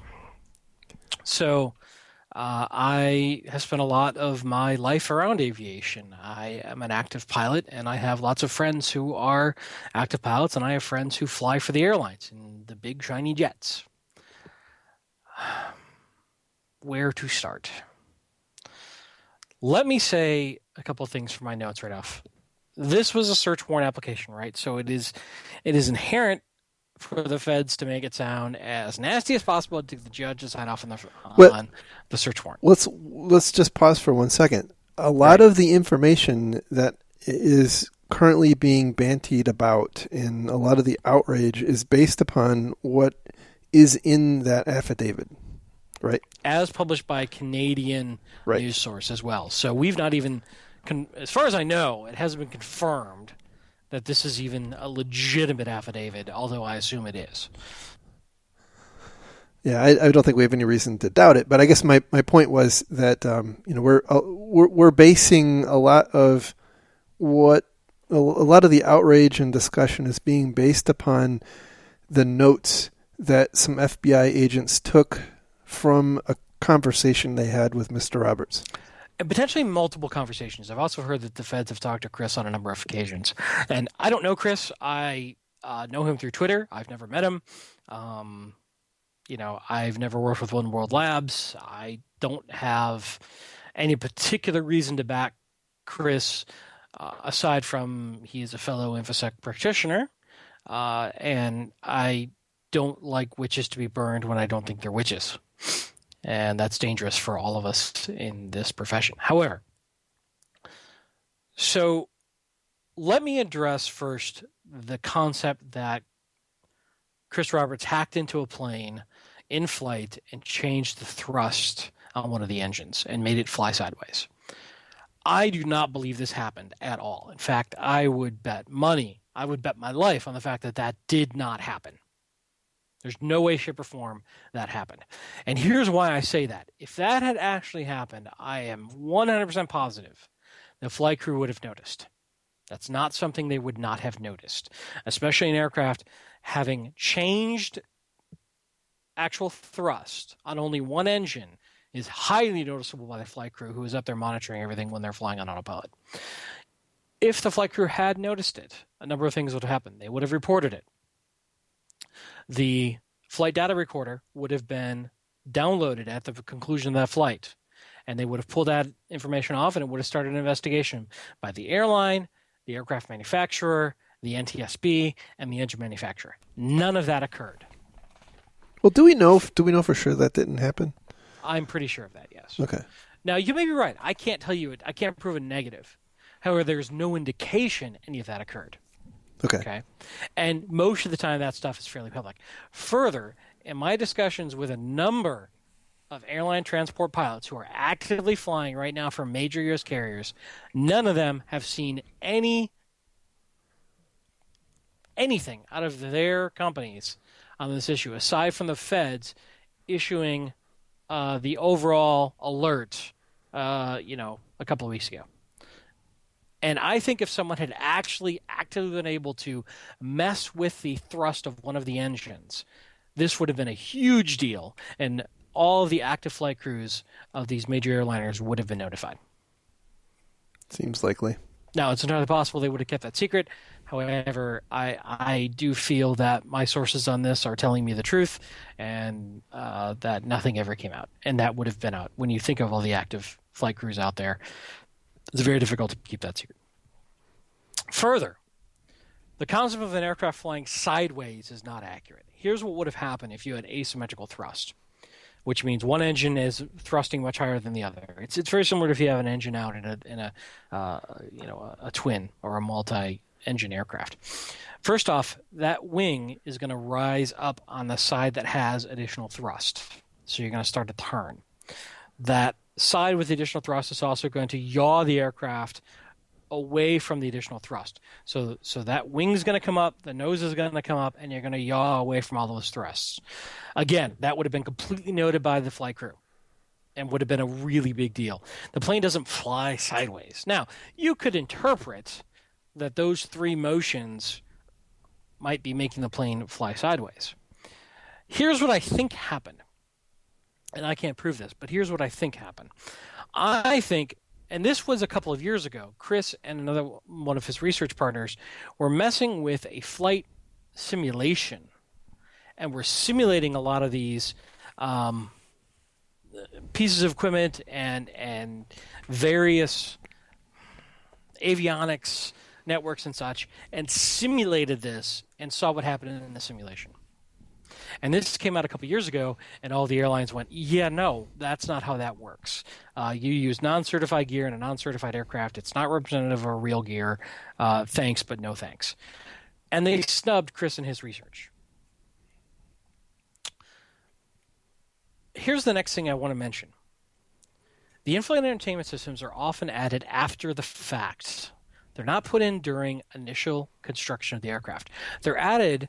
So I have spent a lot of my life around aviation. I am an active pilot, and I have lots of friends who are active pilots, and I have friends who fly for the airlines in the big shiny jets. Where to start? Let me say a couple of things for my notes right off. This was a search warrant application, right? So it is inherent for the feds to make it sound as nasty as possible to the judge to sign off on the search warrant.
Let's just pause for 1 second. A lot of the information that is currently being bantied about in a lot of the outrage is based upon what is in that affidavit, right?
As published by a Canadian news source as well. So we've not even, as far as I know, it hasn't been confirmed that this is even a legitimate affidavit, although I assume it is.
Yeah, I don't think we have any reason to doubt it, but I guess my point was that we're basing a lot of the outrage and discussion is being based upon the notes that some FBI agents took from a conversation they had with Mr. Roberts.
And potentially multiple conversations. I've also heard that the feds have talked to Chris on a number of occasions. And I don't know Chris. I know him through Twitter. I've never met him. I've never worked with One World Labs. I don't have any particular reason to back Chris, aside from he is a fellow InfoSec practitioner. And I don't like witches to be burned when I don't think they're witches. And that's dangerous for all of us in this profession. However, so let me address first the concept that Chris Roberts hacked into a plane in flight and changed the thrust on one of the engines and made it fly sideways. I do not believe this happened at all. In fact, I would bet money, I would bet my life on the fact that that did not happen. There's no way, shape, or form that happened. And here's why I say that. If that had actually happened, I am 100% positive the flight crew would have noticed. That's not something they would not have noticed, especially an aircraft having changed actual thrust on only one engine is highly noticeable by the flight crew who is up there monitoring everything when they're flying on autopilot. If the flight crew had noticed it, a number of things would have happened. They would have reported it. The flight data recorder would have been downloaded at the conclusion of that flight, and they would have pulled that information off, and it would have started an investigation by the airline, the aircraft manufacturer, the NTSB, and the engine manufacturer. None of that occurred.
Well, do we know for sure that didn't happen?
I'm pretty sure of that, yes.
Okay.
Now, you may be right. I can't tell you it. I can't prove a negative. However, there's no indication any of that occurred. Okay. And most of the time, that stuff is fairly public. Further, in my discussions with a number of airline transport pilots who are actively flying right now for major U.S. carriers, none of them have seen anything out of their companies on this issue, aside from the feds issuing the overall alert, a couple of weeks ago. And I think if someone had actually actively been able to mess with the thrust of one of the engines, this would have been a huge deal, and all of the active flight crews of these major airliners would have been notified.
Seems likely.
Now, it's entirely possible they would have kept that secret. However, I do feel that my sources on this are telling me the truth, and that nothing ever came out. And that would have been out when you think of all the active flight crews out there. It's very difficult to keep that secret. Further, the concept of an aircraft flying sideways is not accurate. Here's what would have happened if you had asymmetrical thrust, which means one engine is thrusting much higher than the other. It's very similar to if you have an engine out in a twin or a multi-engine aircraft. First off, that wing is going to rise up on the side that has additional thrust, so you're going to start to turn. That side with the additional thrust is also going to yaw the aircraft away from the additional thrust. So that wing's going to come up, the nose is going to come up, and you're going to yaw away from all those thrusts. Again, that would have been completely noted by the flight crew and would have been a really big deal. The plane doesn't fly sideways. Now, you could interpret that those three motions might be making the plane fly sideways. Here's what I think happened. And I can't prove this, but here's what I think happened. I think, and this was a couple of years ago, Chris and another one of his research partners were messing with a flight simulation, and were simulating a lot of these pieces of equipment and various avionics networks and such, and simulated this and saw what happened in the simulation. And this came out a couple years ago, and all the airlines went, yeah, no, that's not how that works. You use non-certified gear in a non-certified aircraft. It's not representative of a real gear. Thanks, but no thanks. And they snubbed Chris and his research. Here's the next thing I want to mention. The in-flight entertainment systems are often added after the fact. They're not put in during initial construction of the aircraft. They're added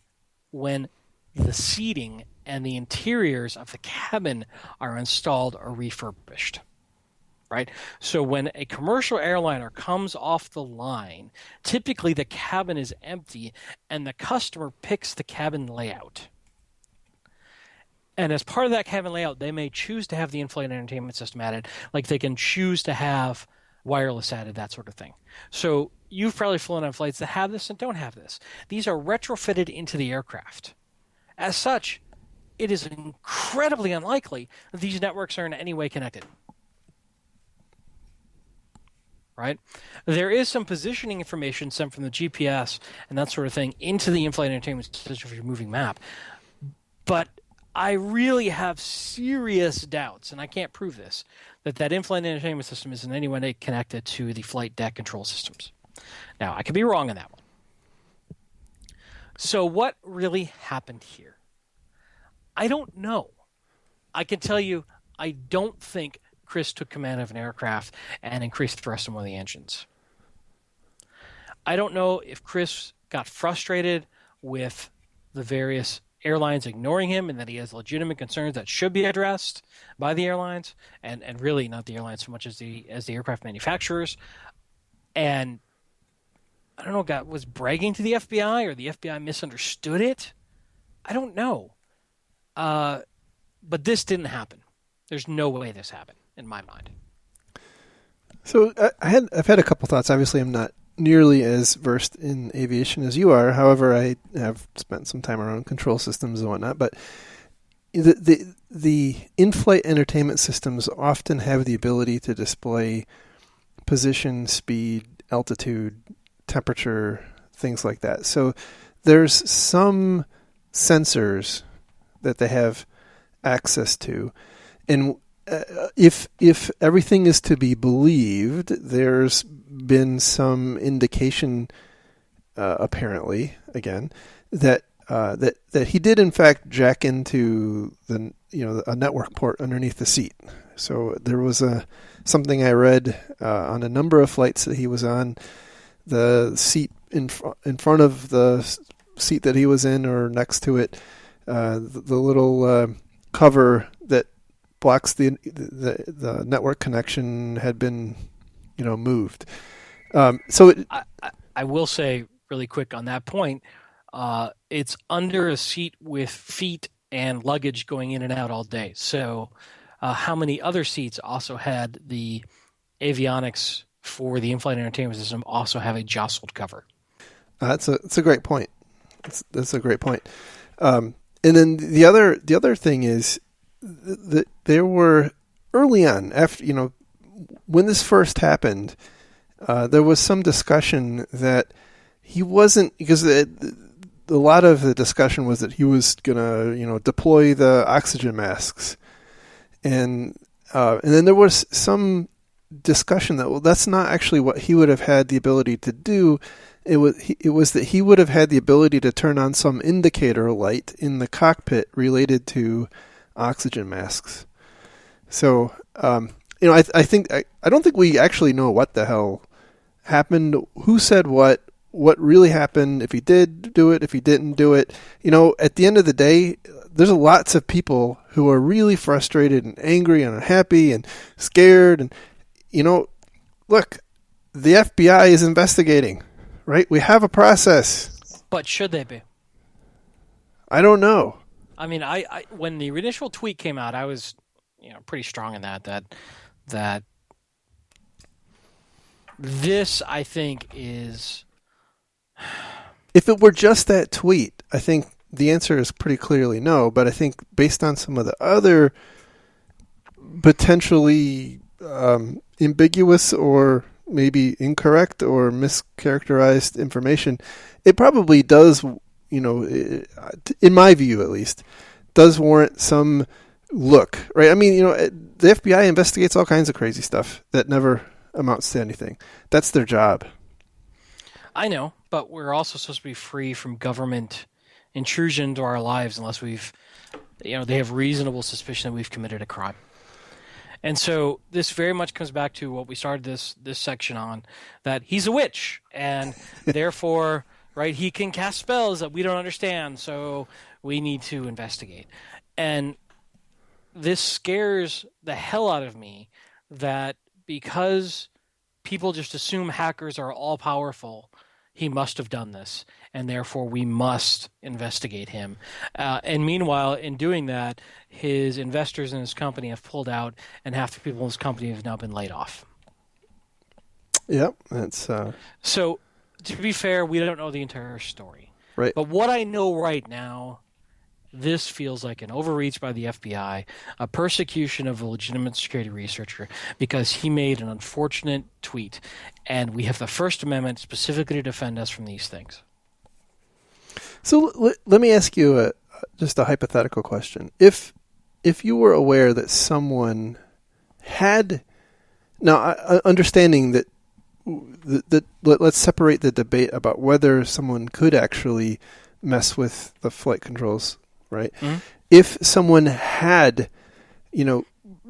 when the seating and the interiors of the cabin are installed or refurbished, right? So when a commercial airliner comes off the line, typically the cabin is empty and the customer picks the cabin layout. And as part of that cabin layout, they may choose to have the in-flight entertainment system added, like they can choose to have wireless added, that sort of thing. So you've probably flown on flights that have this and don't have this. These are retrofitted into the aircraft. As such, it is incredibly unlikely that these networks are in any way connected. Right? There is some positioning information sent from the GPS and that sort of thing into the in-flight entertainment system for your moving map. But I really have serious doubts, and I can't prove this, that in-flight entertainment system is in any way connected to the flight deck control systems. Now, I could be wrong on that one. So what really happened here? I don't know. I can tell you, I don't think Chris took command of an aircraft and increased thrust in one of the engines. I don't know if Chris got frustrated with the various airlines ignoring him and that he has legitimate concerns that should be addressed by the airlines and really not the airlines so much as the aircraft manufacturers. And I don't know, was bragging to the FBI or the FBI misunderstood it? I don't know. But this didn't happen. There's no way this happened in my mind.
So I've had a couple thoughts. Obviously, I'm not nearly as versed in aviation as you are. However, I have spent some time around control systems and whatnot. But the in-flight entertainment systems often have the ability to display position, speed, altitude, temperature, things like that. So there's some sensors that they have access to. And if everything is to be believed, there's been some indication, apparently, again, that he did in fact jack into a network port underneath the seat. So there was something I read on a number of flights that he was on. The seat in front of the seat that he was in, or next to it, the little cover that blocks the network connection had been, moved.
I will say really quick on that point, it's under a seat with feet and luggage going in and out all day. So how many other seats also had the avionics for the in-flight entertainment system also have a jostled cover?
That's a great point. That's a great point. And then the other thing is that there were early on, after when this first happened, there was some discussion that he wasn't, because a lot of the discussion was that he was going to, deploy the oxygen masks. And then there was some discussion that, well, that's not actually what he would have had the ability to do. It was that he would have had the ability to turn on some indicator light in the cockpit related to oxygen masks. So, I don't think we actually know what the hell happened, who said what really happened, if he did do it, if he didn't do it. At the end of the day, there's lots of people who are really frustrated and angry and unhappy and scared. And, look, the FBI is investigating, right? We have a process.
But should they be?
I don't know.
I mean, I when the initial tweet came out, I was, pretty strong in that this, I think, is...
If it were just that tweet, I think the answer is pretty clearly no. But I think based on some of the other potentially ambiguous or maybe incorrect or mischaracterized information, it probably does, in my view at least, does warrant some look, right? I mean, the FBI investigates all kinds of crazy stuff that never amounts to anything. That's their job.
I know, but we're also supposed to be free from government intrusion into our lives unless they have reasonable suspicion that we've committed a crime. And so this very much comes back to what we started this section on, that he's a witch, and therefore, right, he can cast spells that we don't understand, so we need to investigate. And this scares the hell out of me that because people just assume hackers are all-powerful, he must have done this, and therefore we must investigate him. And meanwhile, in doing that, his investors in his company have pulled out, and half the people in his company have now been laid off.
Yep, that's...
So, to be fair, we don't know the entire story.
Right.
But what I know right now, this feels like an overreach by the FBI, a persecution of a legitimate security researcher because he made an unfortunate tweet, and we have the First Amendment specifically to defend us from these things.
So let me ask you just a hypothetical question. If you were aware that someone had, now understanding that let's separate the debate about whether someone could actually mess with the flight controls, right? Mm-hmm. If someone had,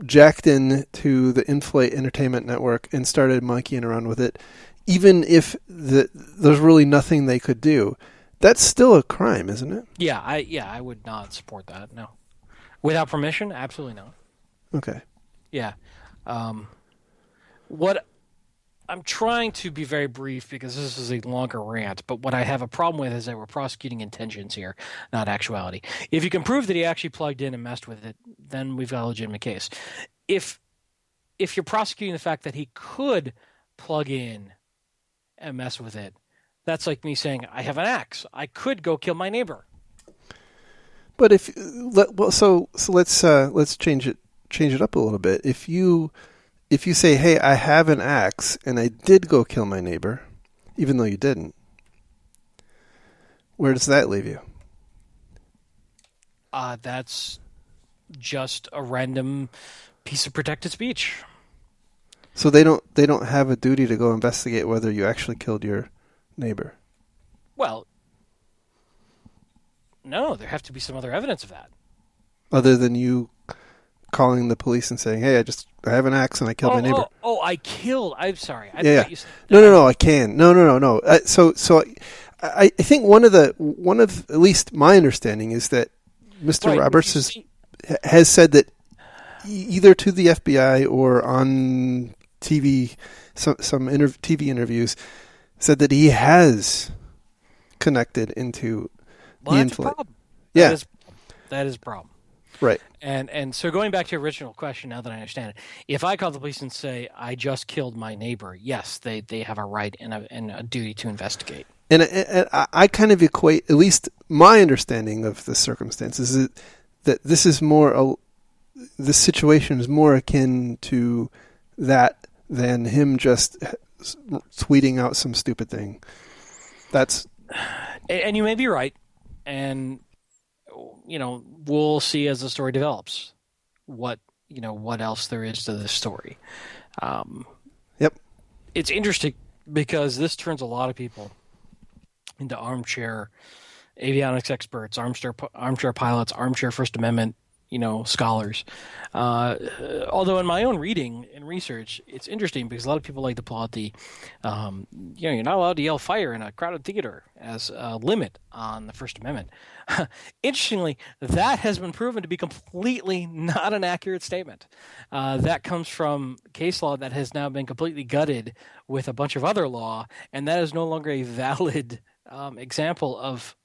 jacked into the in-flight entertainment network and started monkeying around with it, even if there's really nothing they could do, that's still a crime, isn't it?
Yeah, I would not support that. No, without permission, absolutely not.
Okay.
Yeah, what I'm trying to be very brief because this is a longer rant, but what I have a problem with is that we're prosecuting intentions here, not actuality. If you can prove that he actually plugged in and messed with it, then we've got a legitimate case. If you're prosecuting the fact that he could plug in and mess with it, that's like me saying, I have an axe. I could go kill my neighbor.
But so let's change it up a little bit. If you say, hey, I have an axe and I did go kill my neighbor, even though you didn't, where does that leave you?
That's just a random piece of protected speech.
So they don't have a duty to go investigate whether you actually killed your neighbor?
Well, no, there have to be some other evidence of that.
Other than you calling the police and saying, hey, I have an axe and I killed my neighbor.
I'm sorry.
Yeah. No, I can. No. So I think one of at least my understanding is that Mr. Roberts has said that either to the FBI or on TV, some TV interviews, said that he has connected into the in-flight. Yeah.
That is a problem.
Right.
And so going back to your original question, now that I understand it, if I call the police and say, I just killed my neighbor, yes, they have a right and a duty to investigate.
And I kind of equate, at least my understanding of the circumstances, is that this is this situation is more akin to that than him just tweeting out some stupid thing.
And you may be right. And, we'll see as the story develops what else there is to this story.
Yep.
It's interesting because this turns a lot of people into armchair avionics experts, armchair pilots, armchair First Amendment, scholars. Although in my own reading and research, it's interesting because a lot of people like to pull out the, you're not allowed to yell fire in a crowded theater as a limit on the First Amendment. Interestingly, that has been proven to be completely not an accurate statement. That comes from case law that has now been completely gutted with a bunch of other law, and that is no longer a valid example of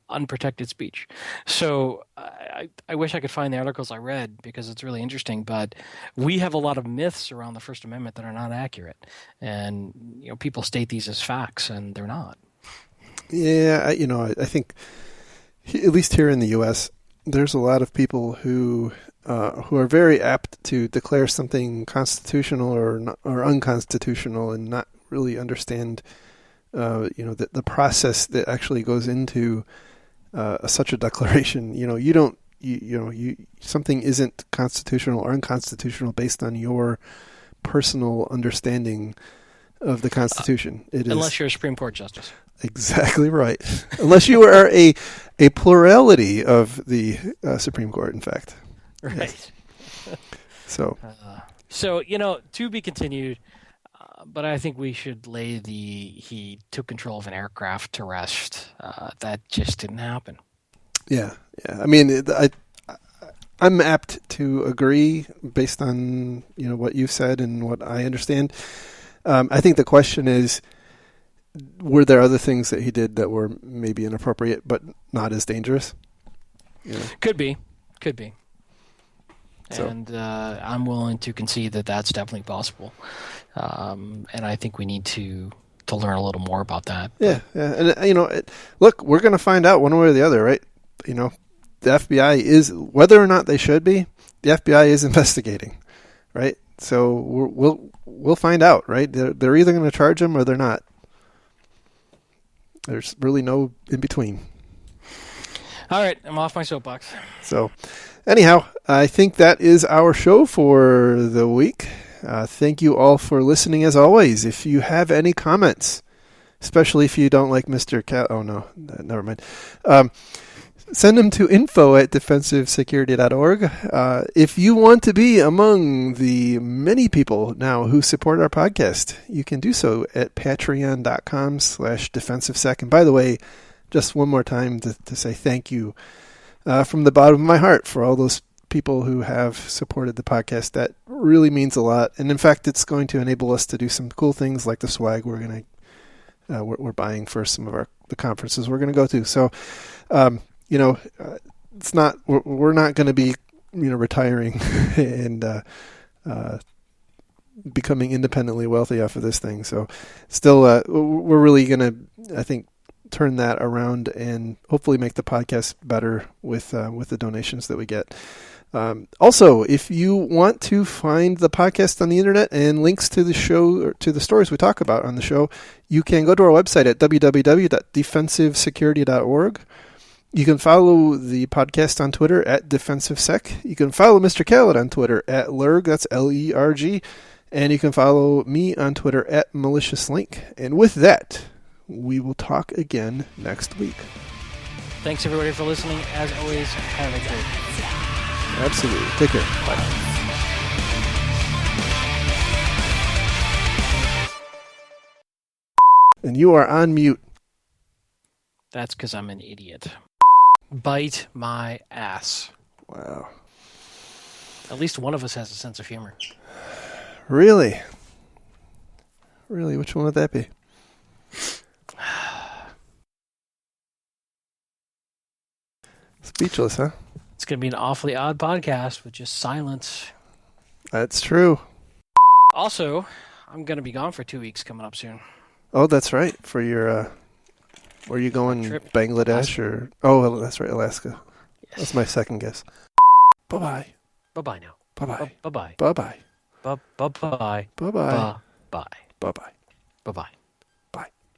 unprotected speech. So I wish I could find the articles I read because it's really interesting, but we have a lot of myths around the First Amendment that are not accurate. And, people state these as facts and they're not.
Yeah, I think at least here in the U.S., there's a lot of people who are very apt to declare something constitutional or unconstitutional and not really understand the process that actually goes into such a declaration. Something isn't constitutional or unconstitutional based on your personal understanding of the Constitution.
Unless you're a Supreme Court justice.
Exactly right. Unless you are a plurality of the Supreme Court, in fact.
Right.
Yes. So,
to be continued. But I think we should lay he took control of an aircraft to rest. That just didn't happen.
Yeah. I mean, I'm apt to agree based on what you've said and what I understand. I think the question is, were there other things that he did that were maybe inappropriate but not as dangerous?
Could be.
So.
And I'm willing to concede that that's definitely possible. And I think we need to learn a little more about that.
Yeah. And, look, we're going to find out one way or the other, right? The FBI is, whether or not they should be, the FBI is investigating, right? So we'll find out, right? They're either going to charge him or they're not. There's really no in between.
All right, I'm off my soapbox.
So, anyhow, I think that is our show for the week. Thank you all for listening, as always. If you have any comments, especially if you don't like Mr. Oh, no, never mind. Send them to info@defensivesecurity.org. If you want to be among the many people now who support our podcast, you can do so at patreon.com/defensivesec. And by the way, just one more time to say thank you from the bottom of my heart for all those people who have supported the podcast. That really means a lot. And in fact, it's going to enable us to do some cool things like the swag we're buying for some of the conferences we're going to go to. So, it's not, we're not going to be, retiring and becoming independently wealthy off of this thing. So still, we're really going to, I think, turn that around and hopefully make the podcast better with the donations that we get. Also, if you want to find the podcast on the internet and links to the show or to the stories we talk about on the show, you can go to our website at www.defensivesecurity.org. You can follow the podcast on Twitter at DefensiveSec. You can follow Mr. Khaled on Twitter at Lerg, that's Lerg. And you can follow me on Twitter at MaliciousLink. And with that, we will talk again next week.
Thanks, everybody, for listening. As always, have a great day.
Absolutely. Take care. Bye. And you are on mute.
That's because I'm an idiot. Bite my ass.
Wow.
At least one of us has a sense of humor.
Really? Really? Which one would that be? Speechless, huh?
It's going to be an awfully odd podcast with just silence.
That's true.
Also, I'm going to be gone for 2 weeks coming up soon.
Oh, that's right. For your, where are you going?
Trip.
Bangladesh
Alaska.
or? Oh, that's right, Alaska.
Yes.
That's my second guess. Bye-bye.
Bye-bye now.
Bye-bye.
Bye-bye.
Bye-bye.
Bye bye.
Bye bye.
Bye bye.
Bye bye.
Bye bye.